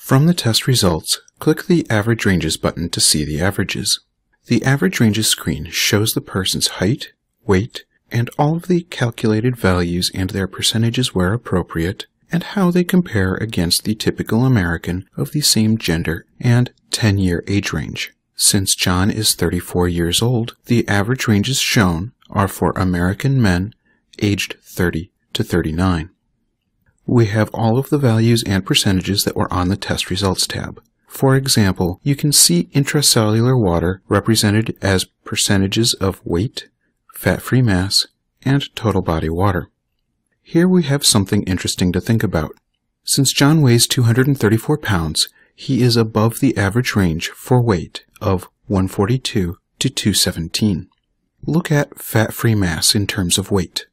From the test results, click the Average Ranges button to see the averages. The Average Ranges screen shows the person's height, weight, and all of the calculated values and their percentages where appropriate, and how they compare against the typical American of the same gender and 10-year age range. Since John is 34 years old, the average ranges shown are for American men aged 30 to 39. We have all of the values and percentages that were on the Test Results tab. For example, you can see intracellular water represented as percentages of weight, fat-free mass, and total body water. Here we have something interesting to think about. Since John weighs 234 pounds, he is above the average range for weight of 142 to 217. Look at fat-free mass in terms of weight.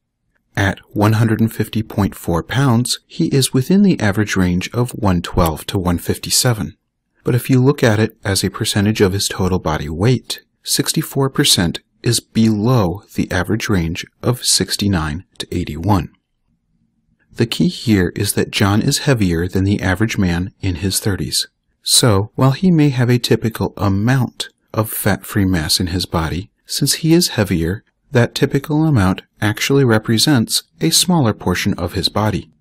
At 150.4 pounds, he is within the average range of 112 to 157. But if you look at it as a percentage of his total body weight, 64% is below the average range of 69 to 81. The key here is that John is heavier than the average man in his 30s. So, while he may have a typical amount of fat-free mass in his body, since he is heavier, that typical amount actually represents a smaller portion of his body.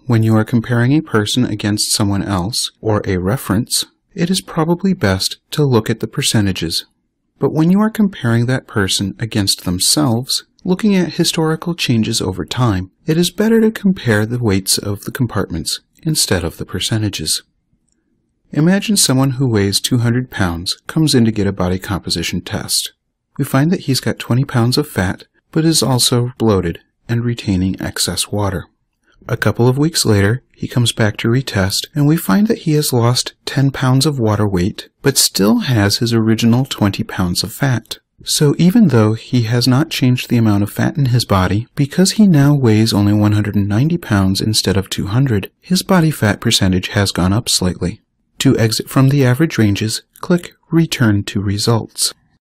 When you are comparing a person against someone else, or a reference, it is probably best to look at the percentages. But when you are comparing that person against themselves, looking at historical changes over time, it is better to compare the weights of the compartments instead of the percentages. Imagine someone who weighs 200 pounds comes in to get a body composition test. We find that he's got 20 pounds of fat, but is also bloated and retaining excess water. A couple of weeks later, he comes back to retest, and we find that he has lost 10 pounds of water weight, but still has his original 20 pounds of fat. So even though he has not changed the amount of fat in his body, because he now weighs only 190 pounds instead of 200, his body fat percentage has gone up slightly. To exit from the average ranges, click Return to Results.